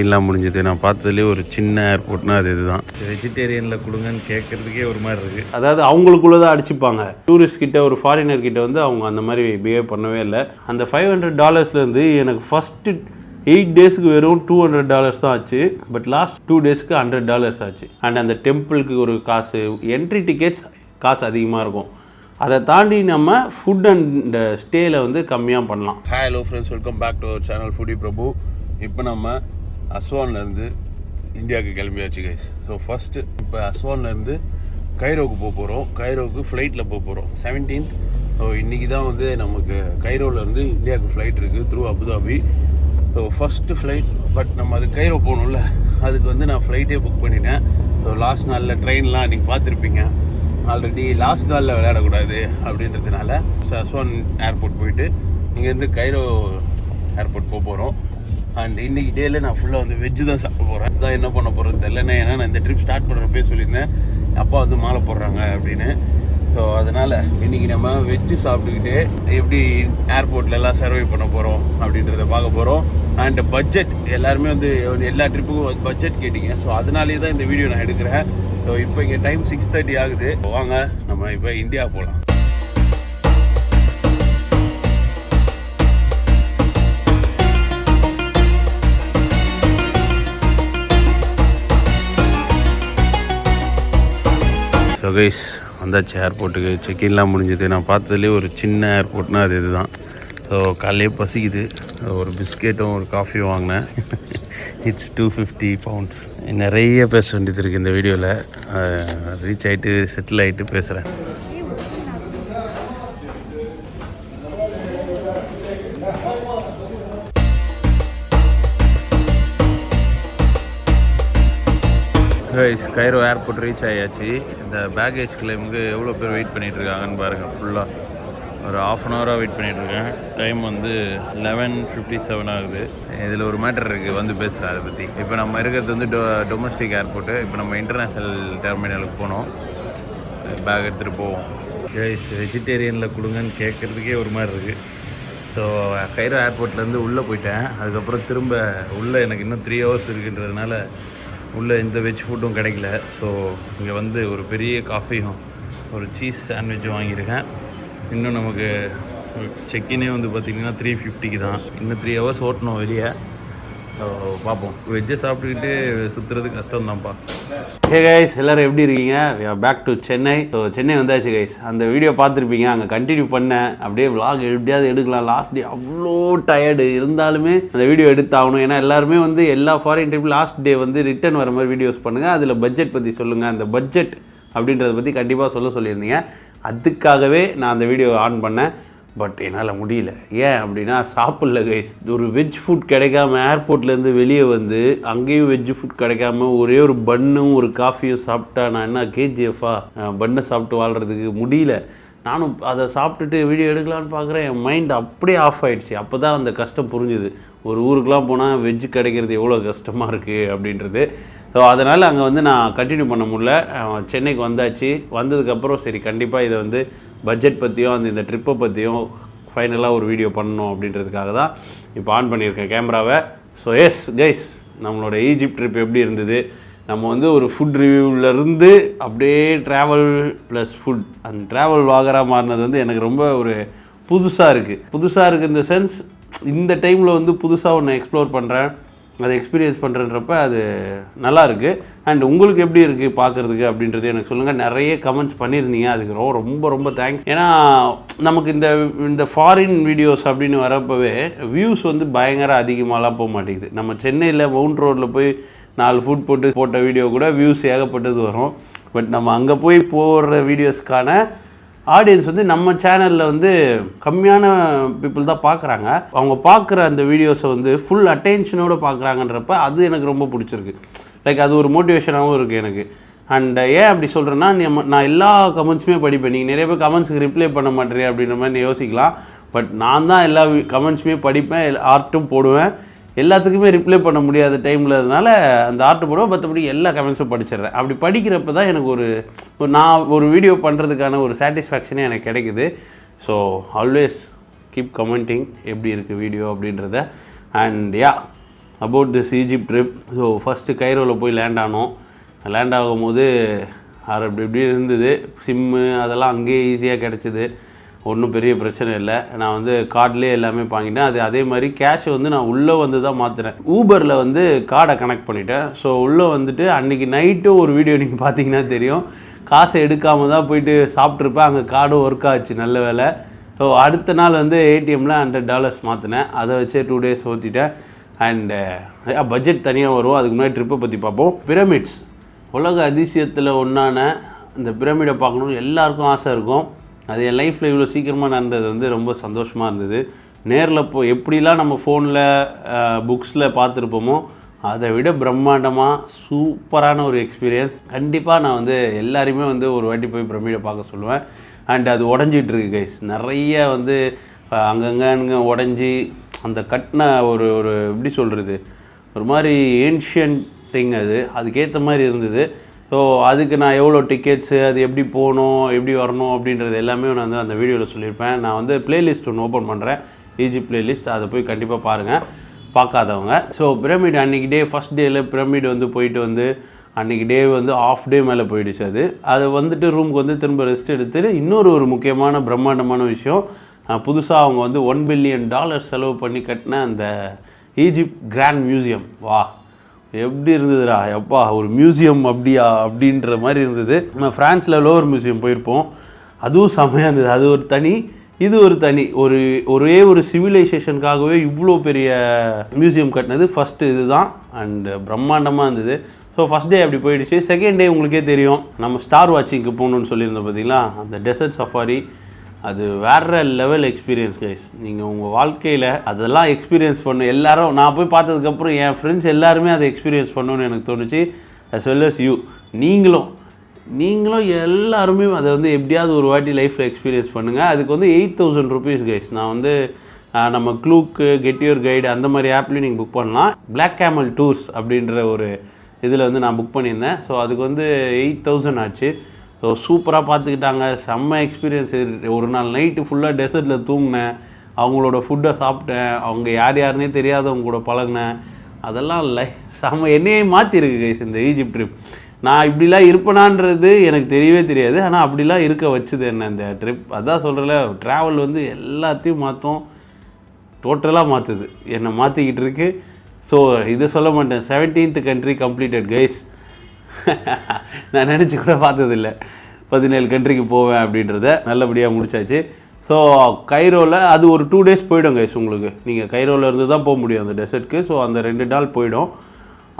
எல்லாம் முடிஞ்சது. நான் பார்த்ததுலேயே ஒரு சின்ன ஏர்போர்ட்னா அது இதுதான். வெஜிடேரியனில் கொடுங்கன்னு கேட்குறதுக்கே ஒரு மாதிரி இருக்குது. அதாவது அவங்களுக்குள்ளே தான் அடிச்சுப்பாங்க. டூரிஸ்ட் கிட்ட ஒரு ஃபாரினர் கிட்ட வந்து அவங்க அந்த மாதிரி பிஹேவ் பண்ணவே இல்லை. அந்த $500 எனக்கு ஃபஸ்ட்டு 8 டேஸ்க்கு வெறும் $200 தான் ஆச்சு. பட் லாஸ்ட் 2 டேஸ்க்கு $100 ஆச்சு. அண்ட் அந்த டெம்பிளுக்கு ஒரு காசு, என்ட்ரி டிக்கெட்ஸ் காசு அதிகமாக இருக்கும். அதை தாண்டி நம்ம ஃபுட் அண்ட் ஸ்டேயில் வந்து கம்மியாக பண்ணலாம். Hello friends, welcome back to our channel foodie Prabhu. இப்போ நம்ம அஸ்வான்லேருந்து இந்தியாவுக்கு கிளம்பியாச்சு கைஸ். ஸோ ஃபஸ்ட்டு இப்போ அஸ்வான்லேருந்து கைரோவுக்கு போக போகிறோம். கைரோவுக்கு ஃப்ளைட்டில் போக போகிறோம் 17th. ஸோ இன்றைக்கி தான் வந்து நமக்கு கைரோவிலேருந்து இந்தியாவுக்கு ஃப்ளைட் இருக்குது through Abu Dhabi. So first flight. But நம்ம அது கைரோ போகணும்ல, அதுக்கு வந்து நான் ஃப்ளைட்டே புக் பண்ணிட்டேன். ஸோ லாஸ்ட் நாளில் ட்ரெயின்லாம் நீங்கள் பார்த்துருப்பீங்க. ஆல்ரெடி லாஸ்ட் நாளில் விளையாடக்கூடாது அப்படின்றதுனால அஸ்வான் ஏர்போர்ட் போயிட்டு இங்கேருந்து கைரோ ஏர்போர்ட் போக போகிறோம். அண்ட் இன்றைக்கி டேயில் நான் ஃபுல்லாக வந்து வெஜ்ஜு தான் சாப்பிட போகிறேன். இதுதான் என்ன பண்ண போகிறேன்னு தெரியலண்ணே. ஏன்னா நான் இந்த ட்ரிப் ஸ்டார்ட் பண்ணுறப்பே சொல்லியிருந்தேன் அப்பா வந்து மாலை போடுறாங்க அப்படின்னு. ஸோ அதனால் இன்றைக்கி நம்ம வெஜ்ஜு சாப்பிட்டுக்கிட்டு எப்படி ஏர்போர்ட்லலாம் சர்வை பண்ண போகிறோம் அப்படின்றத பார்க்க போகிறோம். அண்ட் பட்ஜெட் எல்லாருமே வந்து எல்லா ட்ரிப்புக்கும் பட்ஜெட் கேட்டிங்க. ஸோ அதனாலே தான் இந்த வீடியோ நான் எடுக்கிறேன். ஸோ இப்போ இங்கே டைம் 6:30 ஆகுது. வாங்க நம்ம இப்போ இந்தியா போகலாம். ஸோ கைஸ் வந்தாச்சு ஏர்போர்ட்டுக்கு. செக்இன்லாம் முடிஞ்சது. நான் பார்த்ததுலேயே ஒரு சின்ன ஏர்போர்ட்னா அது இதுதான். ஸோ காலையே பசிக்குது. ஒரு பிஸ்கெட்டும் ஒரு காஃபியும் வாங்கினேன். இட்ஸ் £250. நிறைய பேச வேண்டியது இருக்குது இந்த வீடியோவில். ரீச் ஆகிட்டு செட்டில் ஆகிட்டு பேசுகிறேன். கைஸ் கைரோ ஏர்போர்ட் ரீச் ஆகியாச்சு. இந்த பேக்கேஜ் கிளைமுக்கு எவ்வளோ பேர் வெயிட் பண்ணிகிட்ருக்காங்கன்னு பாருங்கள். ஃபுல்லாக ஒரு ½ வெயிட் பண்ணிகிட்ருக்கேன். டைம் வந்து 11:57 ஆகுது. இதில் ஒரு மேட்டர் இருக்குது, வந்து பேசுகிறேன் அதை பற்றி. இப்போ நம்ம இருக்கிறது வந்து டொமஸ்டிக் ஏர்போர்ட்டு. இப்போ நம்ம இன்டர்நேஷ்னல் டெர்மினலுக்கு போனோம். பேக் எடுத்துகிட்டு போவோம். கைஸ் வெஜிடேரியனில் கொடுங்கன்னு கேட்குறதுக்கே ஒரு மாதிரி இருக்குது. ஸோ கைரோ ஏர்போர்ட்லேருந்து உள்ளே போயிட்டேன். அதுக்கப்புறம் திரும்ப உள்ளே எனக்கு இன்னும் 3 hours இருக்குன்றதுனால உள்ளே எந்த வெஜ் ஃபுட்டும் கிடைக்கல. ஸோ இங்கே வந்து ஒரு பெரிய காஃபியும் ஒரு சீஸ் சாண்ட்விட்சும் வாங்கியிருக்கேன். இன்னும் நமக்கு செக்கினே வந்து பார்த்திங்கன்னா 350 தான். இன்னும் 3 hours ஓட்டணும் வெளியே. ஸோ பார்ப்போம். வெஜ்ஜை சாப்பிட்டுக்கிட்டு சுற்றுறது கஷ்டம் தான்ப்பா. ஹே கைஸ், எல்லோரும் எப்படி இருக்கீங்க? Back to Chennai. So Chennai வந்தாச்சு கைஸ். அந்த வீடியோ பார்த்துருப்பீங்க. அங்கே கண்டினியூ பண்ணேன். அப்படியே விலாக் எப்படியாவது எடுக்கலாம். லாஸ்ட் டே அவ்வளோ டயர்டு இருந்தாலுமே அந்த வீடியோ எடுத்தாகணும். ஏன்னா எல்லாருமே வந்து எல்லா ஃபாரின் ட்ரிப் லாஸ்ட் டே வந்து ரிட்டர்ன் வர மாதிரி வீடியோஸ் பண்ணுங்கள். அதில் பட்ஜெட் பற்றி சொல்லுங்கள். அந்த பட்ஜெட் அப்படின்றத பற்றி கண்டிப்பாக சொல்லியிருந்தீங்க. அதுக்காகவே நான் அந்த வீடியோ ஆன் பண்ணேன். பட் என்னால் முடியல. ஏன் அப்படின்னா சாப்பிடல கைஸ். ஒரு வெஜ் ஃபுட் கிடைக்காம ஏர்போர்ட்லேருந்து வெளியே வந்து அங்கேயும் வெஜ் ஃபுட் கிடைக்காம ஒரே ஒரு பன்னும் ஒரு காஃபியும் சாப்பிட்டா நான் என்ன கேஜிஎஃபா? பன்னை சாப்பிட்டு வாழ்கிறதுக்கு முடியல. நானும் அதை சாப்பிட்டுட்டு வீடியோ எடுக்கலான்னு பார்க்குறேன். என் மைண்ட் அப்படியே ஆஃப் ஆகிடுச்சு. அப்போ தான் அந்த கஷ்டம் புரிஞ்சுது. ஒரு ஊருக்கெலாம் போனால் வெஜ்ஜு கிடைக்கிறது எவ்வளோ கஷ்டமாக இருக்குது அப்படின்றது. ஸோ அதனால் அங்கே வந்து நான் கண்டினியூ பண்ண முடியல. சென்னைக்கு வந்தாச்சு. வந்ததுக்கப்புறம் சரி கண்டிப்பாக இதை வந்து பட்ஜெட் பற்றியும் இந்த ட்ரிப்பை பற்றியும் ஃபைனலாக ஒரு வீடியோ பண்ணணும் அப்படின்றதுக்காக தான் இப்போ ஆன் பண்ணியிருக்கேன் கேமராவை. ஸோ எஸ் கைஸ், நம்மளோட ஈஜிப்ட் ட்ரிப் எப்படி இருந்தது? நம்ம வந்து ஒரு ஃபுட் ரிவ்யூவிலேருந்து அப்படியே ட்ராவல் ப்ளஸ் ஃபுட், அந்த ட்ராவல் வாகராக மாறினது வந்து எனக்கு ரொம்ப ஒரு புதுசாக இருக்குது இந்த சென்ஸ். இந்த டைமில் வந்து புதுசாக ஒன்று எக்ஸ்ப்ளோர் பண்ணுறேன், அதை எக்ஸ்பீரியன்ஸ் பண்ணுறன்றப்ப அது நல்லா இருக்குது. அண்ட் உங்களுக்கு எப்படி இருக்குது பார்க்குறதுக்கு அப்படின்றது எனக்கு சொல்லுங்கள். நிறைய கமெண்ட்ஸ் பண்ணியிருந்தீங்க, அதுக்கு ரொம்ப தேங்க்ஸ். ஏன்னா நமக்கு இந்த ஃபாரின் வீடியோஸ் அப்படின்னு வரப்போவே வியூஸ் வந்து பயங்கர அதிகமாகலாம் போக மாட்டேங்குது. நம்ம சென்னையில் மவுண்ட் ரோட்டில் போய் 4 ஃபுட் போட்ட வீடியோ கூட வியூஸ் ஏகப்பட்டது வரும். பட் நம்ம அங்கே போய் போடுற வீடியோஸ்க்கான ஆடியன்ஸ் வந்து நம்ம சேனலில் வந்து கம்மியான பீப்புள் தான் பார்க்குறாங்க. அவங்க பார்க்குற அந்த வீடியோஸை வந்து ஃபுல் அட்டென்ஷனோடு பார்க்குறாங்கன்றப்ப அது எனக்கு ரொம்ப பிடிச்சிருக்கு. லைக் அது ஒரு மோட்டிவேஷனாகவும் இருக்குது எனக்கு. அண்ட் ஏன் அப்படி சொல்கிறேன்னா, நான் எல்லா கமெண்ட்ஸுமே படிப்பேன். நீங்கள் நிறைய பேர் கமெண்ட்ஸுக்கு ரிப்ளை பண்ண மாட்டேறேன் அப்படின்ற மாதிரி யோசிக்கலாம். பட் நான் தான் எல்லா கமெண்ட்ஸுமே படிப்பேன், ஆர்ட்டும் போடுவேன். எல்லாத்துக்குமே ரிப்ளை பண்ண முடியாத டைமில் அதனால் அந்த ஆர்ட் போடுவோம். மற்றபடி எல்லா கமெண்ட்ஸும் படிச்சிடுறேன். அப்படி படிக்கிறப்ப தான் எனக்கு நான் ஒரு வீடியோ பண்ணுறதுக்கான ஒரு சாட்டிஸ்ஃபேக்ஷனே எனக்கு கிடைக்குது. ஸோ ஆல்வேஸ் கீப் கமெண்டிங் எப்படி இருக்குது வீடியோ அப்படின்றத. And about this Egypt trip. So first கைரோவில் போய் லேண்ட் ஆனோம். லேண்ட் ஆகும்போது அது அப்படி இப்படி இருந்தது. சிம்மு அதெல்லாம் அங்கேயே ஈஸியாக கிடச்சிது, ஒன்றும் பெரிய பிரச்சனை இல்லை. நான் வந்து கார்ட்லேயே எல்லாமே வாங்கிட்டேன். அதே மாதிரி கேஷ் வந்து நான் உள்ளே வந்து தான் மாற்றுறேன். ஊபரில் வந்து கார்டை கனெக்ட் பண்ணிட்டேன். ஸோ உள்ளே வந்துட்டு அன்றைக்கி நைட்டும் ஒரு வீடியோ நீங்கள் பார்த்தீங்கன்னா தெரியும், காசை எடுக்காமல் தான் போயிட்டு சாப்பிட்ருப்பேன். அங்கே கார்டும் ஒர்க் ஆச்சு, நல்ல வேலை. ஸோ அடுத்த நாள் வந்து ஏடிஎம்மில் $100 மாற்றினேன். அதை வச்சே 2 days ஓற்றிட்டேன். அண்டு பட்ஜெட் தனியாக வரும். அதுக்கு முன்னாடி ட்ரிப்பை பற்றி பார்ப்போம். பிரமிட்ஸ், உலக அதிசயத்தில் ஒன்றான இந்த பிரமிடை பார்க்கணுன்னு எல்லாருக்கும் ஆசை இருக்கும். அது என் லைஃப்பில் இவ்வளோ சீக்கிரமாக நடந்தது வந்து ரொம்ப சந்தோஷமாக இருந்தது. நேரில் எப்படிலாம் நம்ம ஃபோனில் புக்ஸில் பார்த்துருப்போமோ அதை விட பிரம்மாண்டமாக சூப்பரான ஒரு எக்ஸ்பீரியன்ஸ். கண்டிப்பாக நான் வந்து எல்லாருமே வந்து ஒரு வாட்டி போய் பிரமிடை பார்க்க சொல்லுவேன். அண்ட் அது உடஞ்சிட்ருக்கு கைஸ், நிறைய வந்து அங்கங்கே உடஞ்சி அந்த கட்டின ஒரு எப்படி சொல்கிறது, ஒரு மாதிரி ஏன்ஷியன்ட் திங் அதுக்கேற்ற மாதிரி இருந்தது. ஸோ அதுக்கு நான் எவ்வளோ டிக்கெட்ஸு, அது எப்படி போகணும், எப்படி வரணும் அப்படின்றது எல்லாமே நான் வந்து அந்த வீடியோவில் சொல்லியிருப்பேன். நான் வந்து ப்ளேலிஸ்ட் ஒன்று ஓப்பன் பண்ணுறேன், ஈஜிப்ட் ப்ளேலிஸ்ட். அதை போய் கண்டிப்பாக பாருங்கள் பார்க்காதவங்க. ஸோ பிரமிட் அன்றைக்கி டே ஃபஸ்ட் டேயில் பிரமிட் வந்து போயிட்டு வந்து அன்றைக்கி டே வந்து ஆஃப் டே மேலே போயிடுச்சு. அது வந்துட்டு ரூமுக்கு வந்து திரும்ப ரெஸ்ட் எடுத்துட்டு இன்னொரு முக்கியமான பிரம்மாண்டமான விஷயம், புதுசாக அவங்க வந்து $1 billion செலவு பண்ணி கட்டின அந்த ஈஜிப்ட் கிராண்ட் மியூசியம். வா, எப்படி இருந்ததுடா எப்பா, ஒரு மியூசியம் அப்படியா அப்படின்ற மாதிரி இருந்தது. நம்ம ஃப்ரான்ஸில் லோவர் மியூசியம் போயிருப்போம், அதுவும் செம்மையாக இருந்தது. அது ஒரு தனி, இது ஒரு தனி. ஒரே ஒரு சிவிலைசேஷனுக்காகவே இவ்வளோ பெரிய மியூசியம் கட்டினது ஃபஸ்ட்டு இது தான். அண்டு பிரம்மாண்டமாக இருந்தது. ஸோ ஃபஸ்ட் டே அப்படி போயிடுச்சு. செகண்ட் டே உங்களுக்கே தெரியும், நம்ம ஸ்டார் வாட்சிங்க்கு போகணுன்னு சொல்லியிருந்தோம் பார்த்தீங்களா, அந்த டெசர்ட் சஃபாரி. அது வேறு லெவல் எக்ஸ்பீரியன்ஸ் கைஸ். நீங்கள் உங்கள் வாழ்க்கையில் அதெல்லாம் எக்ஸ்பீரியன்ஸ் பண்ணணும். எல்லோரும் நான் போய் பார்த்ததுக்கப்புறம் என் ஃப்ரெண்ட்ஸ் எல்லாருமே அதை எக்ஸ்பீரியன்ஸ் பண்ணணும்னு எனக்கு தோணுச்சு. as well as யூ, நீங்களும் எல்லாருமே அதை வந்து எப்படியாவது ஒரு வாட்டி லைஃப்பில் எக்ஸ்பீரியன்ஸ் பண்ணுங்கள். அதுக்கு வந்து 8,000 rupees கைஸ். நான் வந்து நம்ம க்ளூக்கு, கெட் யுவர் கைடு அந்த மாதிரி ஆப்லேயும் நீங்கள் புக் பண்ணலாம். பிளாக் கேமல் டூர்ஸ் அப்படின்ற ஒரு இதில் வந்து நான் புக் பண்ணியிருந்தேன். ஸோ அதுக்கு வந்து 8,000 ஆச்சு. ஸோ சூப்பராக பார்த்துக்கிட்டாங்க, செம்ம எக்ஸ்பீரியன்ஸ். ஒரு நாள் நைட்டு ஃபுல்லாக டெசர்ட்டில் தூங்கினேன், அவங்களோட ஃபுட்டை சாப்பிட்டேன், அவங்க யாருன்னே தெரியாதவங்க கூட பழகினேன். அதெல்லாம் செம்ம என்னையே மாற்றிருக்கு கைஸ் இந்த ஈஜிப்ட் ட்ரிப். நான் இப்படிலாம் இருப்பேனான்றது எனக்கு தெரியவே தெரியாது, ஆனால் அப்படிலாம் இருக்க வச்சுது என்ன இந்த ட்ரிப். அதான் சொல்கிறல, ட்ராவல் வந்து எல்லாத்தையும் மாற்றும், டோட்டலாக மாற்றுது, என்னை மாற்றிக்கிட்டு இருக்கு. ஸோ இதை சொல்ல மாட்டேன், 17th country கம்ப்ளீட்டட் கைஸ். நான் நினச்சி கூட பார்த்ததில்லை 17 கண்ட்ரிக்கு போவேன் அப்படின்றத. நல்லபடியாக முடிச்சாச்சு. ஸோ கைரோவில் அது ஒரு 2 days போயிடும் கைஸ் உங்களுக்கு. நீங்கள் கைரோவில் இருந்து தான் போக முடியும் அந்த டெசர்ட்க்கு. ஸோ அந்த 2 நாள் போயிடும்.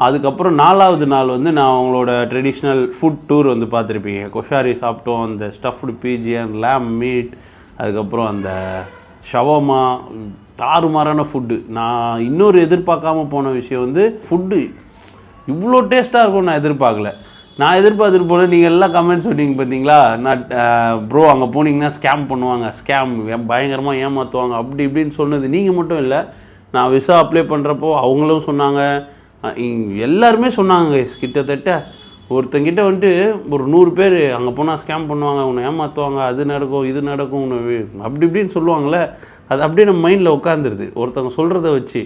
அதுக்கப்புறம் 4வது நாள் வந்து நான் அவங்களோட ட்ரெடிஷ்னல் ஃபுட் டூர் வந்து பார்த்துருப்பீங்க. கொஷாரி சாப்பிட்டோம், அந்த ஸ்டஃப்டு பீஜியன், லேம் மீட், அதுக்கப்புறம் அந்த ஷவர்மா, தாறுமாறான ஃபுட்டு. நான் இன்னொரு எதிர்பார்க்காம போன விஷயம் வந்து ஃபுட்டு இவ்வளோ டேஸ்ட்டாக இருக்கும் நான் எதிர்பார்க்கல. நான் எதிர்பார்த்துட்டு போனேன். நீங்கள் எல்லாம் கமெண்ட்ஸ் சொன்னீங்க பார்த்தீங்களா, நான் ப்ரோ அங்கே போனீங்கன்னா ஸ்கேம் பண்ணுவாங்க, பயங்கரமாக ஏமாற்றுவாங்க அப்படி இப்படின்னு சொன்னது நீங்கள் மட்டும் இல்லை. நான் விசா அப்ளை பண்ணுறப்போ அவங்களும் சொன்னாங்க, எல்லாருமே சொன்னாங்க. கிட்டத்தட்ட ஒருத்தங்கிட்ட வந்துட்டு ஒரு 100 பேர் அங்கே போனால் ஸ்கேம் பண்ணுவாங்க, உன்னை ஏமாற்றுவாங்க, அது நடக்கும் இது நடக்கும் உன்னை அப்படி இப்படின்னு சொல்லுவாங்களே. அது அப்படியே நம்ம மைண்டில் உட்காந்துருது ஒருத்தவங்க சொல்கிறத வச்சு.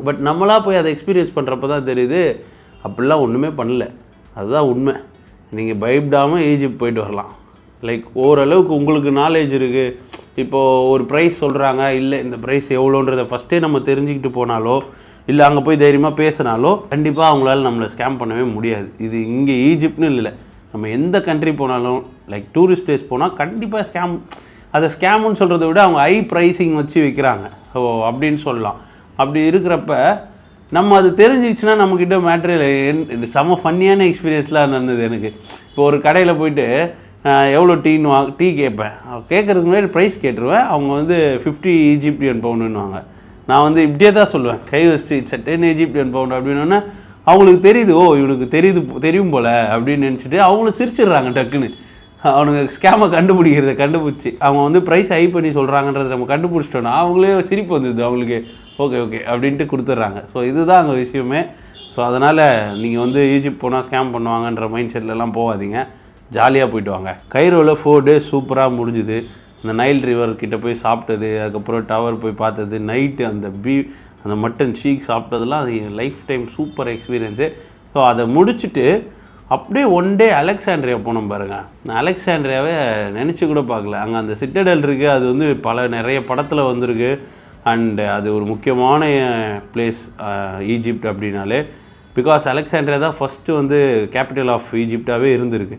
பட் நம்மளாக போய் அதை எக்ஸ்பீரியன்ஸ் பண்ணுறப்ப தான் தெரியுது அப்படிலாம் ஒன்றுமே பண்ணல. அதுதான் உண்மை. நீங்கள் பயப்படாமல் ஈஜிப்ட் போயிட்டு வரலாம். லைக் ஓரளவுக்கு உங்களுக்கு நாலேஜ் இருக்குது. இப்போது ஒரு ப்ரைஸ் சொல்கிறாங்க, இல்லை இந்த ப்ரைஸ் எவ்வளோன்றதை ஃபஸ்ட்டே நம்ம தெரிஞ்சுக்கிட்டு போனாலோ, இல்லை அங்கே போய் தைரியமாக பேசினாலோ கண்டிப்பாக அவங்களால நம்மளை ஸ்கேம் பண்ணவே முடியாது. இது இங்கே ஈஜிப்ட்னு இல்லை, நம்ம எந்த கண்ட்ரி போனாலும் லைக் டூரிஸ்ட் பிளேஸ் போனால் கண்டிப்பாக ஸ்கேம். அதை ஸ்கேமுன்னு சொல்கிறத விட அவங்க ஹை ப்ரைஸிங் வச்சு விற்கிறாங்க. ஸோ அப்படின்னு சொல்லலாம். அப்படி இருக்கிறப்ப நம்ம அது தெரிஞ்சிச்சுன்னா நம்மக்கிட்ட மேட்ரியல் செம்ம ஃபன்னியான எக்ஸ்பீரியன்ஸ்லாம் நடந்தது எனக்கு. இப்போ ஒரு கடையில் போயிட்டு எவ்வளோ டீ கேட்பேன். கேட்குறதுக்கு முன்னாடி ப்ரைஸ் கேட்டுருவேன். அவங்க வந்து 50 ஈஜிப்டியன் பவுண்டுன்னுவாங்க. நான் வந்து இப்படியே தான் சொல்லுவேன், கை வச்சு இட்ஸ் 10 ஈஜிப்டியன் பவுண்டு அப்படின்னோன்னா அவங்களுக்கு தெரியுது, ஓ இவனுக்கு தெரியும் போல் அப்படின்னு நினச்சிட்டு அவங்களும் சிரிச்சிடுறாங்க டக்குன்னு. அவனுங்க ஸ்கேமை கண்டுபிடிச்சி அவங்க வந்து ப்ரைஸ் ஹை பண்ணி சொல்கிறாங்கன்றதை நம்ம கண்டுபிடிச்சிட்டோன்னா அவங்களே சிரிப்பு வந்தது அவங்களுக்கு. ஓகே அப்படின்ட்டு கொடுத்துட்றாங்க. ஸோ இதுதான் அங்கே விஷயமே. ஸோ அதனால் நீங்கள் வந்து ஈஜிப்ட் போனால் ஸ்கேம் பண்ணுவாங்கன்ற மைண்ட் செட்லலாம் போகாதீங்க, ஜாலியாக போயிட்டு வாங்க. கைரோவில் 4 days சூப்பராக முடிஞ்சுது. இந்த நைல் ரிவர் கிட்டே போய் சாப்பிட்டது, அதுக்கப்புறம் டவர் போய் பார்த்தது, நைட்டு அந்த மட்டன் ஷீக் சாப்பிட்டதெல்லாம் அது life time super experience. So அதை முடிச்சுட்டு அப்படியே ஒன் டே அலெக்சாண்ட்ரியா போனோம் பாருங்கள். நான் அலெக்சாண்ட்ரியாவே நினச்சி கூட பார்க்கல. அங்கே அந்த சிட்டடல் இருக்குது, அது வந்து நிறைய படத்தில் வந்திருக்கு. அண்டு அது ஒரு முக்கியமான பிளேஸ் ஈஜிப்ட் அப்படின்னாலே. பிகாஸ் அலெக்சாண்ட்ரியா தான் ஃபஸ்ட்டு வந்து கேபிட்டல் ஆஃப் ஈஜிப்டாகவே இருந்திருக்கு.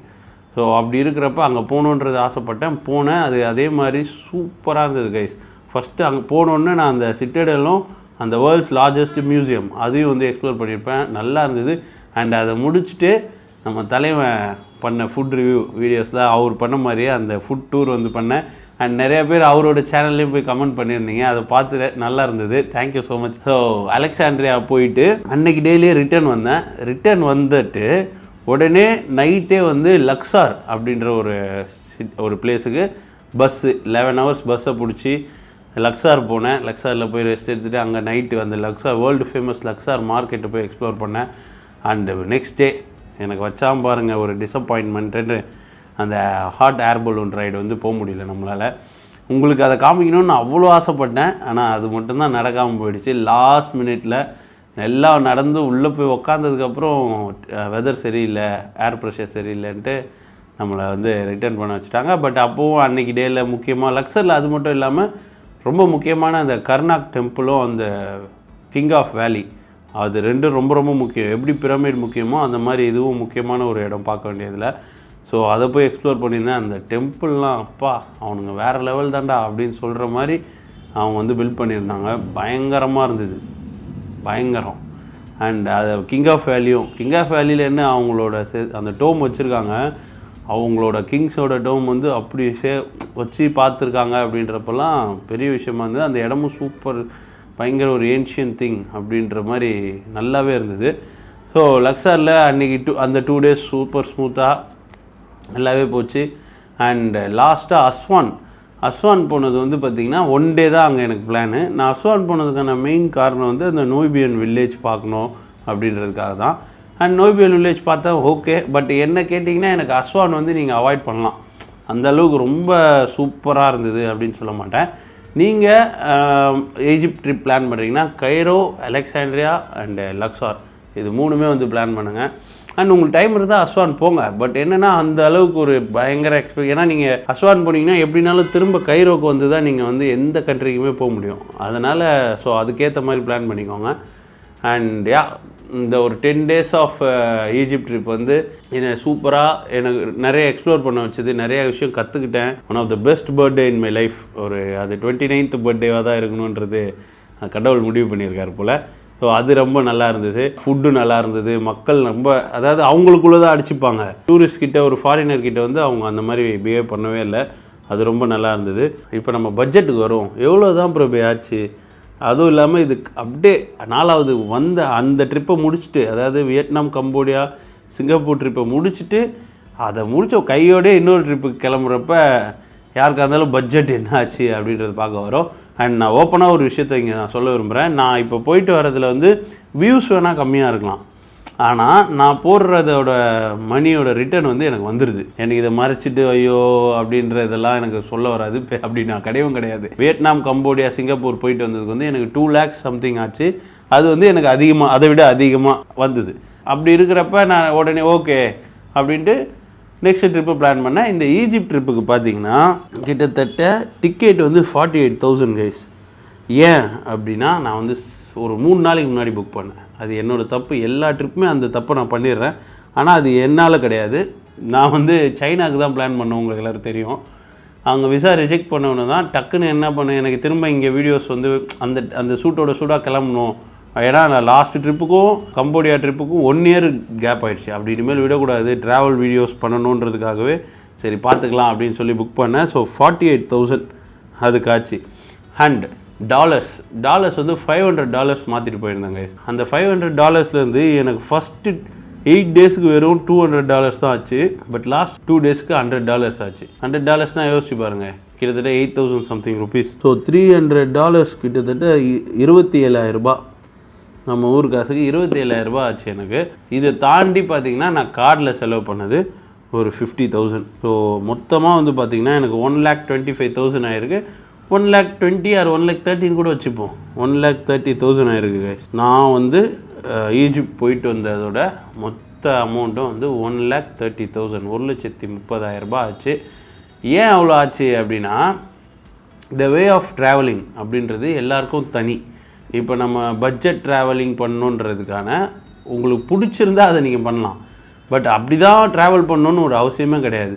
ஸோ அப்படி இருக்கிறப்ப அங்கே போகணுன்றது ஆசைப்பட்டேன், போனேன். அது அதே மாதிரி சூப்பராக இருந்தது கைஸ். ஃபஸ்ட்டு அங்கே போனோன்னு நான் அந்த சிட்டடலும் அந்த வேர்ல்ட்ஸ் லார்ஜஸ்ட் மியூசியம் அதையும் வந்து எக்ஸ்ப்ளோர் பண்ணியிருப்பேன். நல்லா இருந்தது. அண்ட் அதை முடிச்சுட்டு நம்ம தலைவன் பண்ண ஃபுட் ரிவ்யூ வீடியோஸில் அவர் பண்ண மாதிரியே அந்த ஃபுட் டூர் வந்து பண்ணேன். அண்ட் நிறைய பேர் அவரோட சேனல்லையும் போய் கமெண்ட் பண்ணியிருந்தீங்க, அதை பார்த்து நல்லா இருந்தது. Thank you so much. So Alexandria போயிட்டு அன்னைக்கு டெய்லியே ரிட்டர்ன் வந்தேன். ரிட்டர்ன் வந்துட்டு உடனே நைட்டே வந்து லக்ஸார் அப்படின்ற ஒரு பிளேஸுக்கு பஸ்ஸு 11 hours பஸ்ஸை பிடிச்சி லக்ஸார் போனேன். லக்ஸாரில் போய் ரெஸ்ட் எடுத்துகிட்டு அங்கே நைட்டு அந்த லக்ஸார் வேர்ல்டு ஃபேமஸ் லக்ஸார் மார்க்கெட்டை போய் எக்ஸ்ப்ளோர் பண்ணேன். அண்டு நெக்ஸ்ட் டே எனக்கு வச்சாமல் பாருங்கள் ஒரு டிசப்பாயின்மெண்ட்டு. அந்த ஹாட் ஏர் பலூன் ரைடு வந்து போக முடியல நம்மளால். உங்களுக்கு அதை காமிக்கணும்னு அவ்வளோ ஆசைப்பட்டேன், ஆனால் அது மட்டும்தான் நடக்காமல் போயிடுச்சு. லாஸ்ட் மினிட்டில் எல்லாம் நடந்து உள்ளே போய் உக்காந்ததுக்கப்புறம் வெதர் சரியில்லை, ஏர் ப்ரெஷர் சரியில்லைன்ட்டு நம்மளை வந்து ரிட்டர்ன் பண்ண வச்சுட்டாங்க. பட் அப்போவும் அன்றைக்கி டேயில் முக்கியமாக லக்ஸரில் அது மட்டும் இல்லாமல் ரொம்ப முக்கியமான அந்த கர்நாக் டெம்பிளும் அந்த கிங் ஆஃப் வேலி, அது ரெண்டும் ரொம்ப ரொம்ப முக்கியம். எப்படி பிரமிட் முக்கியமோ அந்த மாதிரி இதுவும் முக்கியமான ஒரு இடம் பார்க்க வேண்டியதில். ஸோ அதை போய் எக்ஸ்ப்ளோர் பண்ணியிருந்தேன். அந்த டெம்பிள்லாம் அப்பா அவனுங்க வேறு லெவல் தான்டா அப்படின்னு சொல்கிற மாதிரி அவங்க வந்து பில்ட் பண்ணியிருந்தாங்க. பயங்கரமாக இருந்தது, பயங்கரம். அண்ட் அது கிங் ஆஃப் வேலியில் என்ன அவங்களோட அந்த டோம் வச்சுருக்காங்க. அவங்களோட கிங்ஸோட டோம் வந்து அப்படி வச்சு பார்த்துருக்காங்க அப்படின்றப்பெல்லாம் பெரிய விஷயமா இருந்தது. அந்த இடமும் சூப்பர், பயங்கர ஒரு ஏன்ஷியன் திங் அப்படின்ற மாதிரி நல்லாவே இருந்தது. ஸோ லக்ஸாரில் அன்றைக்கி அந்த 2 days சூப்பர் ஸ்மூத்தாக நல்லாவே போச்சு. அண்ட் லாஸ்ட்டாக அஸ்வான் போனது வந்து பார்த்திங்கன்னா 1 day தான் அங்கே எனக்கு பிளானு. நான் அஸ்வான் போனதுக்கான மெயின் காரணம் வந்து அந்த நோய்பியன் வில்லேஜ் பார்க்கணும் அப்படின்றதுக்காக தான். அண்ட் நோய்பியன் வில்லேஜ் பார்த்தா ஓகே. பட் என்ன கேட்டிங்கன்னா எனக்கு அஸ்வான் வந்து நீங்கள் அவாய்ட் பண்ணலாம், அந்தளவுக்கு ரொம்ப சூப்பராக இருந்தது அப்படின்னு சொல்ல மாட்டேன். நீங்கள் ஈஜிப்ட் ட்ரிப் பிளான் பண்ணுறீங்கன்னா கைரோ, அலெக்சாண்ட்ரியா அண்டு லக்ஸார் இது 3மே வந்து பிளான் பண்ணுங்கள். அண்ட் உங்களுக்கு டைம் இருந்தால் அஸ்வான் போங்க. பட் என்னென்னா அந்த அளவுக்கு ஒரு பயங்கர ஏன்னா நீங்கள் அஸ்வான் போனீங்கன்னா எப்படினாலும் திரும்ப கைரோக்கு வந்து தான் நீங்கள் வந்து எந்த கண்ட்ரிக்குமே போக முடியும். அதனால் ஸோ அதுக்கேற்ற மாதிரி பிளான் பண்ணிக்கோங்க. அண்ட் இந்த ஒரு 10 days ஆஃப் ஈஜிப்ட் ட்ரிப் வந்து என்னை சூப்பராக எனக்கு நிறைய எக்ஸ்ப்ளோர் பண்ண வச்சது, நிறைய விஷயம் கற்றுக்கிட்டேன். One of the best birthday in my life. அது 29th பர்த்டேவாக தான் இருக்கணுன்றது கடவுள் முடிவு பண்ணியிருக்காரு போல். ஸோ அது ரொம்ப நல்லா இருந்தது. ஃபுட்டு நல்லா இருந்தது. மக்கள் ரொம்ப அதாவது அவங்களுக்குள்ளே தான் அடிச்சுப்பாங்க. டூரிஸ்ட் கிட்ட ஒரு ஃபாரினர் கிட்ட வந்து அவங்க அந்த மாதிரி பிஹேவ் பண்ணவே இல்லை. அது ரொம்ப நல்லா இருந்தது. இப்போ நம்ம பட்ஜெட்டுக்கு வரும். எவ்வளோ தான் பிரபு ஆச்சு? அதுவும் இல்லாமல் இது அப்படியே 4வது வந்த அந்த ட்ரிப்பை முடிச்சுட்டு, அதாவது வியட்நாம், கம்போடியா, சிங்கப்பூர் ட்ரிப்பை முடிச்சுட்டு அதை முடித்த கையோடே இன்னொரு ட்ரிப்புக்கு கிளம்புறப்ப யாருக்காக இருந்தாலும் பட்ஜெட் என்ன ஆச்சு அப்படின்றது பார்க்க வரும். அண்ட் நான் ஓப்பனாக ஒரு விஷயத்தை இங்கே நான் சொல்ல விரும்புகிறேன். நான் இப்போ போயிட்டு வரதில் வந்து வியூஸ் வேணால் கம்மியாக இருக்கலாம், ஆனால் நான் போடுறதோட மணியோட ரிட்டர்ன் வந்து எனக்கு வந்துடுது. எனக்கு இதை மறைச்சிட்டு ஐயோ அப்படின்றதெல்லாம் எனக்கு சொல்ல வராது. அப்படி நான் கிடையாது. வியட்நாம், கம்போடியா, சிங்கப்பூர் போயிட்டு வந்ததுக்கு வந்து எனக்கு 2 lakhs சம்திங் ஆச்சு. அது வந்து எனக்கு அதிகமாக, அதை விட அதிகமாக வந்தது. அப்படி இருக்கிறப்ப நான் உடனே ஓகே அப்படின்ட்டு நெக்ஸ்ட் ட்ரிப்பு பிளான் பண்ணேன். இந்த ஈஜிப்ட் ட்ரிப்புக்கு பார்த்தீங்கன்னா கிட்டத்தட்ட டிக்கெட் வந்து 48,000 கைஸ். ஏன் அப்படின்னா நான் வந்து ஒரு 3 நாளைக்கு முன்னாடி புக் பண்ணேன். அது என்னோடய தப்பு. எல்லா ட்ரிப்புமே அந்த தப்பை நான் பண்ணிடுறேன். ஆனால் அது என்னால் கிடையாது. நான் வந்து சைனாவுக்கு தான் பிளான் பண்ணேன், உங்களுக்கு எல்லோரும் தெரியும். அவங்க விசா ரிஜெக்ட் பண்ணவொன்னு தான் டக்குன்னு என்ன பண்ணேன், எனக்கு திரும்ப இங்கே வீடியோஸ் வந்து அந்த சூடாக கிளம்பணும். ஏன்னா நான் லாஸ்ட் ட்ரிப்புக்கும் கம்போடியா ட்ரிப்புக்கும் 1 year கேப் ஆகிடுச்சு. அப்படி இனிமேல் விடக்கூடாது, ட்ராவல் வீடியோஸ் பண்ணணுன்றதுக்காகவே சரி பார்த்துக்கலாம் அப்படின்னு சொல்லி புக் பண்ணேன். ஸோ 48,000 அதுக்காச்சு. அண்ட் டாலர்ஸ் வந்து $500 மாற்றிட்டு போயிருந்தாங்க. அந்த $500 எனக்கு ஃபஸ்ட்டு 8 daysக்கு வெறும் $200 தான் ஆச்சு. பட் லாஸ்ட் 2 daysக்கு $100 ஆச்சு. $100 யோசிச்சு பாருங்கள், கிட்டத்தட்ட 8,000 something rupees. ஸோ $300 கிட்டத்தட்ட 27,000 ரூபாய். நம்ம ஊர் காசுக்கு 27,000 ரூபாய் ஆச்சு எனக்கு. இதை தாண்டி பார்த்திங்கன்னா நான் கார்டில் செலவு பண்ணது ஒரு 50,000. ஸோ மொத்தமாக வந்து பார்த்திங்கன்னா எனக்கு 1,25,000 ஆயிருக்கு. 1,20,000 ஆர் 1,30,000 கூட வச்சுப்போம். 1,30,000 ஆயிருக்கு கைஸ். நான் வந்து ஈஜிப்ட் போயிட்டு வந்ததோட மொத்த அமௌண்ட்டும் வந்து 1,30,000, 1,30,000 ரூபாய் ஆச்சு. ஏன் அவ்வளோ ஆச்சு அப்படின்னா, த வே ஆஃப் ட்ராவலிங் அப்படின்றது எல்லாருக்கும் தனி. இப்போ நம்ம பட்ஜெட் ட்ராவலிங் பண்ணணுன்றதுக்கான உங்களுக்கு பிடிச்சிருந்தா அதை நீங்கள் பண்ணலாம். பட் அப்படி தான் ட்ராவல் பண்ணணுன்னு ஒரு அவசியமே கிடையாது.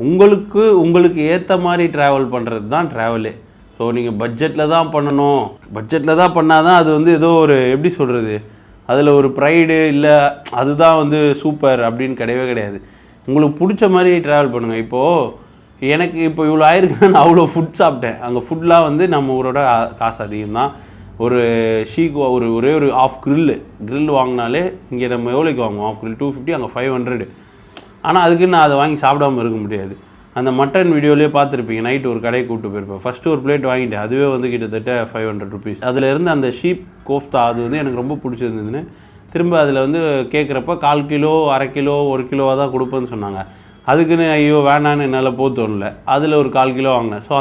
உங்களுக்கு ஏற்ற மாதிரி ட்ராவல் பண்ணுறது தான் ட்ராவலே. ஸோ நீங்கள் பட்ஜெட்டில் தான் பண்ணணும், பட்ஜெட்டில் தான் பண்ணால் தான் அது வந்து ஏதோ ஒரு எப்படி சொல்கிறது, அதில் ஒரு ப்ரைடு இல்லை அதுதான் வந்து சூப்பர் அப்படின்னு கிடையவே கிடையாது. உங்களுக்கு பிடிச்ச மாதிரி ட்ராவல் பண்ணுங்கள். இப்போது எனக்கு இப்போ இவ்வளோ ஆயிருக்குன்னா நான் அவ்வளோ ஃபுட் சாப்பிட்டேன். அங்கே ஃபுட்லாம் வந்து நம்ம ஊரோட காசு அதிகம் தான். ஒரு ஷீக்கு ஒரே ஒரு ஆஃப் க்ரில் வாங்கினாலே இங்கே நம்ம எவ்வளோக்கு வாங்குவோம்? ஆஃப் க்ரில் 250, அங்கே 500. ஆனால் அதுக்கு நான் அதை வாங்கி சாப்பிடாமல் இருக்க முடியாது. அந்த மட்டன் வீடியோலேயே பார்த்துருப்பீங்க, நைட்டு ஒரு கடையை கூப்பிட்டு போயிருப்பேன். ஃபஸ்ட்டு ஒரு பிளேட் வாங்கிட்டேன், அதுவே வந்து கிட்டத்தட்ட 500 ருபீஸ். அதில் இருந்து அந்த ஷீப் கோஃப்தா அது வந்து எனக்கு ரொம்ப பிடிச்சிருந்ததுன்னு திரும்ப அதில் வந்து கேட்குறப்ப 1/4 கிலோ 1/2 கிலோ 1 கிலோவாக தான் கொடுப்பேன்னு சொன்னாங்க. அதுக்குன்னு ஐயோ வேணான்னு என்னால் தோணல. அதில் ஒரு 1/4 கிலோ வாங்கினேன். ஸோ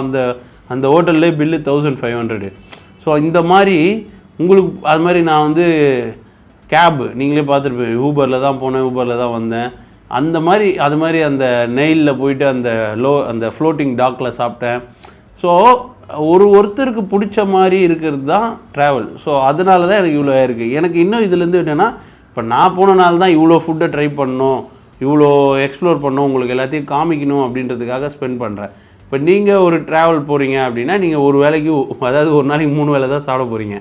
அந்த ஹோட்டல்லே பில்லு 1,500. ஸோ இந்த மாதிரி உங்களுக்கு அது மாதிரி நான் வந்து கேபு நீங்களே பார்த்துருப்பேன், ஊபரில் தான் போனேன், ஊபரில் தான் வந்தேன். அது மாதிரி அந்த நெயிலில் போயிட்டு அந்த ஃப்ளோட்டிங் டாக்கில் சாப்பிட்டேன். ஸோ ஒருத்தருக்கு பிடிச்ச மாதிரி இருக்கிறது தான் ட்ராவல். ஸோ அதனால தான் எனக்கு இவ்வளோ இருக்குது. எனக்கு இன்னும் இதுலேருந்து என்னென்னா, இப்போ நான் போனனால தான் இவ்வளோ ஃபுட்டை ட்ரை பண்ணணும், இவ்வளோ எக்ஸ்ப்ளோர் பண்ணணும், உங்களுக்கு எல்லாத்தையும் காமிக்கணும் அப்படின்றதுக்காக ஸ்பெண்ட் பண்ணுறேன். இப்போ நீங்கள் ஒரு ட்ராவல் போகிறீங்க அப்படின்னா நீங்கள் ஒரு வேளைக்கு, அதாவது ஒரு நாளைக்கு 3 வேளை தான் சாப்பிட போகிறீங்க.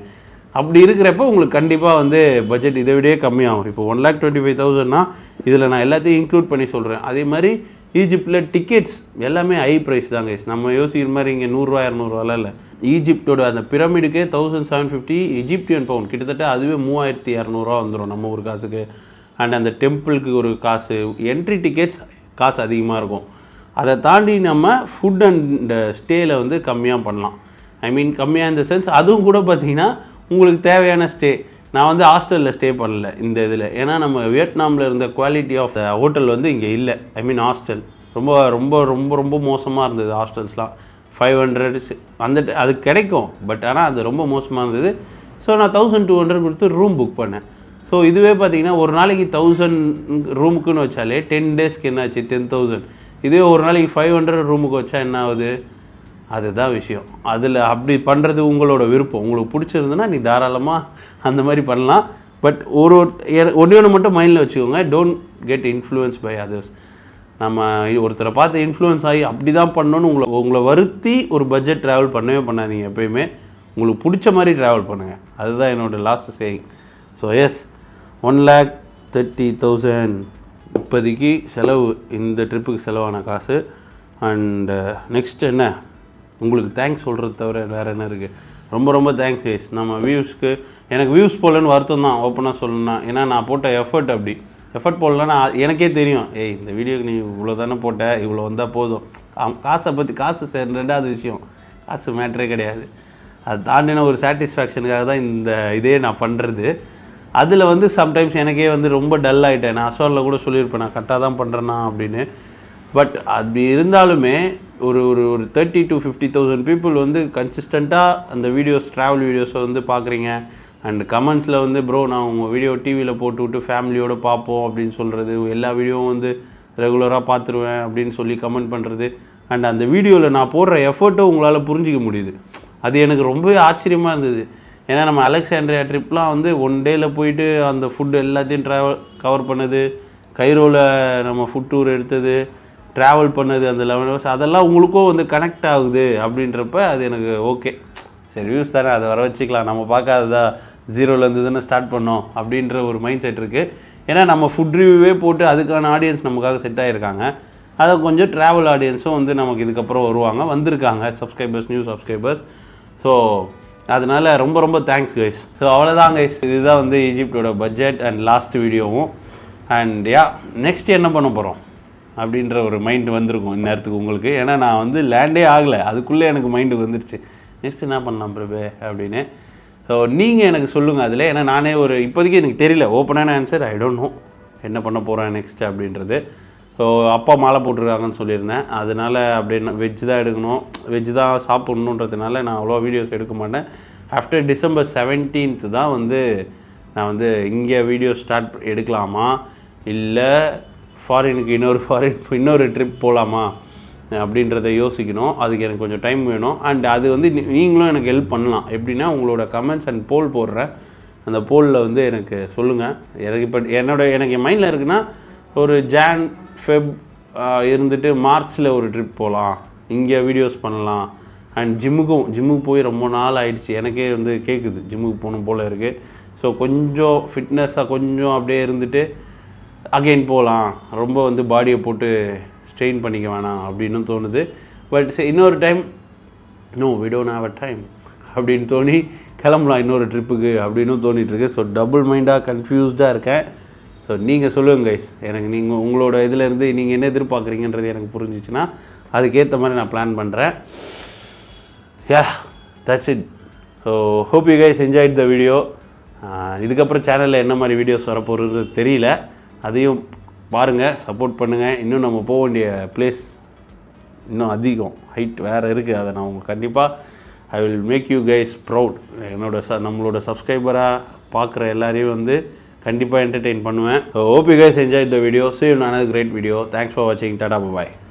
அப்படி இருக்கிறப்ப உங்களுக்கு கண்டிப்பாக வந்து பட்ஜெட் இதை விடையே கம்மியாகும். இப்போ 1,25,000னா இதில் நான் எல்லாத்தையும் இன்க்ளூட் பண்ணி சொல்கிறேன். அதே மாதிரி ஈஜிப்டில் டிக்கெட்ஸ் எல்லாமே ஹை ப்ரைஸ் தாங்க. நம்ம யோசிக்கிற மாதிரி இங்கே 100 200 இல்லை. ஈஜிப்டோட அந்த பிரமிடுக்கே 1,750 எஜிப்டியன் பவுண்ட், கிட்டத்தட்ட அதுவே 3,200 வந்துடும் நம்ம ஒரு காசுக்கு. அண்ட் அந்த டெம்பிளுக்கு ஒரு காசு, என்ட்ரி டிக்கெட்ஸ் காசு அதிகமாக இருக்கும். அதை தாண்டி நம்ம ஃபுட் அண்ட் ஸ்டேயில் வந்து கம்மியாக பண்ணலாம். ஐ மீன் கம்மியாக இந்த சென்ஸ், அதுவும் கூட பார்த்திங்கன்னா உங்களுக்கு தேவையான ஸ்டே. நான் வந்து ஹாஸ்டலில் ஸ்டே பண்ணல இந்த இதில், ஏன்னா நம்ம வியட்நாமில் இருந்த குவாலிட்டி ஆஃப் த ஹோட்டல் வந்து இங்கே இல்லை. ஐ மீன் ஹாஸ்டல் ரொம்ப ரொம்ப ரொம்ப ரொம்ப மோசமாக இருந்தது. ஹாஸ்டல்ஸ்லாம் 500 அது கிடைக்கும், பட் ஆனால் அது ரொம்ப மோசமாக இருந்தது. ஸோ நான் 1,200 கொடுத்து ரூம் புக் பண்ணேன். ஸோ இதுவே பார்த்திங்கன்னா ஒரு நாளைக்கு 1,000 ரூமுக்குன்னு வச்சாலே 10 டேஸ்க்கு என்னாச்சு 10,000. இதே ஒரு நாளைக்கு 500 ரூமுக்கு வச்சா என்ன ஆகுது? அதுதான் விஷயம். அதில் அப்படி பண்ணுறது உங்களோட விருப்பம். உங்களுக்கு பிடிச்சிருந்துன்னா நீ தாராளமாக அந்த மாதிரி பண்ணலாம். பட் ஒன்று மட்டும் மைண்டில் வச்சுக்கோங்க, don't get influence by others. நம்ம ஒருத்தரை பார்த்து இன்ஃப்ளூயன்ஸ் ஆகி அப்படி தான் பண்ணணுன்னு உங்களை வருத்தி ஒரு பட்ஜெட் ட்ராவல் பண்ணவே பண்ணாதீங்க. எப்போயுமே உங்களுக்கு பிடிச்ச மாதிரி ட்ராவல் பண்ணுங்கள். அதுதான் என்னோடய லாஸ்ட் சேயிங். ஸோ எஸ், 1,30,000 இப்போதைக்கு செலவு, இந்த ட்ரிப்புக்கு செலவான காசு. அண்ட் நெக்ஸ்ட் என்ன, உங்களுக்கு தேங்க்ஸ் சொல்கிறது தவிர வேறு என்ன இருக்குது? ரொம்ப ரொம்ப தேங்க்ஸ் கைஸ். நம்ம வியூஸ்க்கு, எனக்கு வியூஸ் போடலன்னு வருத்தம் தான் ஓப்பனாக சொல்லணும்னா. ஏன்னா நான் போட்ட எஃபர்ட் போடலன்னா எனக்கே தெரியும், இந்த வீடியோக்கு நீ இவ்வளோ தானே போட்ட, இவ்வளோ வந்தால் போதும். காசு ரெண்டாவது விஷயம், காசு மேட்ரே கிடையாது. அது தாண்டின ஒரு சாட்டிஸ்ஃபேக்ஷனுக்காக தான் இந்த இதே நான் பண்ணுறது. அதில் வந்து சம்டைம்ஸ் எனக்கே வந்து ரொம்ப டல் ஆகிட்டேன். நான் அசோரில் கூட சொல்லியிருப்பேன், நான் கரெக்டாக தான் பண்ணுறேன்னா அப்படின்னு. பட் அப்படி இருந்தாலுமே ஒரு 30,000 to 50,000 பீப்புள் வந்து கன்சிஸ்டண்ட்டாக அந்த ட்ராவல் வீடியோஸை வந்து பார்க்குறீங்க. அண்ட் கமெண்ட்ஸில் வந்து ப்ரோ நான் உங்கள் வீடியோ டிவியில் போட்டுவிட்டு ஃபேமிலியோடு பார்ப்போம் அப்படின்னு சொல்கிறது, எல்லா வீடியோவும் வந்து ரெகுலராக பார்த்துருவேன் அப்படின்னு சொல்லி கமெண்ட் பண்ணுறது. அண்ட் அந்த வீடியோவில் நான் போடுற எஃபர்ட்டும் உங்களால் புரிஞ்சிக்க முடியுது. அது எனக்கு ரொம்பவே ஆச்சரியமாக இருந்தது. ஏன்னா நம்ம அலெக்சாண்ட்ரியா ட்ரிப்லாம் வந்து 1 டேயில் போயிட்டு அந்த ஃபுட்டு எல்லாத்தையும் கவர் பண்ணது, கைரோவில் நம்ம ஃபுட் டூர் எடுத்தது, ட்ராவல் பண்ணது அந்த 11 hours, அதெல்லாம் உங்களுக்கும் வந்து கனெக்ட் ஆகுது அப்படின்றப்ப அது எனக்கு ஓகே. சரி வியூஸ் தானே, அதை வர வச்சுக்கலாம், நம்ம பார்க்காததா, 0லேருந்து தானே ஸ்டார்ட் பண்ணோம் அப்படின்ற ஒரு மைண்ட் செட் இருக்குது. ஏன்னா நம்ம ஃபுட் ரிவ்யூவே போட்டு அதுக்கான ஆடியன்ஸ் நமக்காக செட் ஆகிருக்காங்க. அதை கொஞ்சம் ட்ராவல் ஆடியன்ஸும் வந்து நமக்கு இதுக்கப்புறம் வந்திருக்காங்க சப்ஸ்கிரைபர்ஸ், நியூ சப்ஸ்கிரைபர்ஸ். ஸோ அதனால் ரொம்ப ரொம்ப தேங்க்ஸ் கைஸ். ஸோ அவ்வளோதான் கைஸ், இதுதான் வந்து ஈஜிப்டோட பட்ஜெட் அண்ட் லாஸ்ட் வீடியோவும். அண்ட் நெக்ஸ்ட் என்ன பண்ண போகிறோம் அப்படின்ற ஒரு மைண்டு வந்திருக்கும் இந்நேரத்துக்கு உங்களுக்கு. ஏன்னா நான் வந்து லேண்டே ஆகலை, அதுக்குள்ளே எனக்கு மைண்டுக்கு வந்துருச்சு நெக்ஸ்ட் என்ன பண்ணலாம் பிரபு அப்படின்னு. ஸோ நீங்கள் எனக்கு சொல்லுங்கள் அதில். ஏன்னா நானே இப்போதைக்கு எனக்கு தெரியல, ஓப்பனான ஆன்சர் ஐ டோன்ட் நோ என்ன பண்ண போகிறேன் நெக்ஸ்ட் அப்படின்றது. ஸோ அப்பா மாலை போட்டிருக்காங்கன்னு சொல்லியிருந்தேன். அதனால் அப்படியே வெஜ்ஜு தான் எடுக்கணும், வெஜ்ஜு தான் சாப்பிட்ணுன்றதுனால நான் அவ்வளோ வீடியோஸ் எடுக்க மாட்டேன். ஆஃப்டர் December 17th தான் வந்து நான் வந்து இங்கே வீடியோ ஸ்டார்ட் எடுக்கலாமா இல்லை ஃபாரினுக்கு இன்னொரு ட்ரிப் போகலாமா அப்படின்றத யோசிக்கணும். அதுக்கு எனக்கு கொஞ்சம் டைம் வேணும். அண்ட் அது வந்து நீங்களும் எனக்கு ஹெல்ப் பண்ணலாம். எப்படின்னா உங்களோட கமெண்ட்ஸ் அண்ட் போல் போடுறேன், அந்த போலில் வந்து எனக்கு சொல்லுங்கள். எனக்கு இப்போ எனக்கு என் மைண்டில் இருக்குன்னா ஒரு Jan-Feb இருந்துட்டு மார்ச்சில் ஒரு ட்ரிப் போகலாம், இங்கே வீடியோஸ் பண்ணலாம். அண்ட் ஜிம்முக்கு போய் ரொம்ப நாள் ஆயிடுச்சு, எனக்கே வந்து கேட்குது ஜிம்முக்கு போகணும் போல் இருக்குது. ஸோ கொஞ்சம் ஃபிட்னஸாக கொஞ்சம் அப்படியே இருந்துட்டு அகெயின் போகலாம், ரொம்ப வந்து பாடியை போட்டு ஸ்ட்ரெயின் பண்ணிக்க வேணாம் அப்படின்னு தோணுது. பட் இன்னொரு time no we don't have a time அப்படின்னு தோணி கிளம்பலாம் இன்னொரு ட்ரிப்புக்கு அப்படின்னு தோணிகிட்ருக்கு. ஸோ டபுள் மைண்டாக கன்ஃபியூஸ்டாக இருக்கேன். ஸோ நீங்கள் சொல்லுங்கள் கைஸ், எனக்கு நீங்கள் உங்களோட இதிலேருந்து நீங்கள் என்ன எதிர்பார்க்குறீங்கன்றது எனக்கு புரிஞ்சிச்சுன்னா அதுக்கேற்ற மாதிரி நான் பிளான் பண்ணுறேன். That's it. So hope you guys enjoyed the video. இதுக்கப்புறம் சேனலில் என்ன மாதிரி வீடியோஸ் வரப்போகிறது தெரியல, அதையும் பாருங்கள், சப்போர்ட் பண்ணுங்கள். இன்னும் நம்ம போக வேண்டிய பிளேஸ் இன்னும் அதிகம் ஹைட் வேறு இருக்குது, அதை நான் உங்களுக்கு கண்டிப்பாக I will make you guys proud. நம்மளோட சப்ஸ்கிரைபராக பார்க்குற எல்லாரையும் வந்து கண்டிப்பாக என்டர்டெயின் பண்ணுவேன். So hope you guys enjoy the video. See you in another great video. Thanks for watching. Tata, bye bye.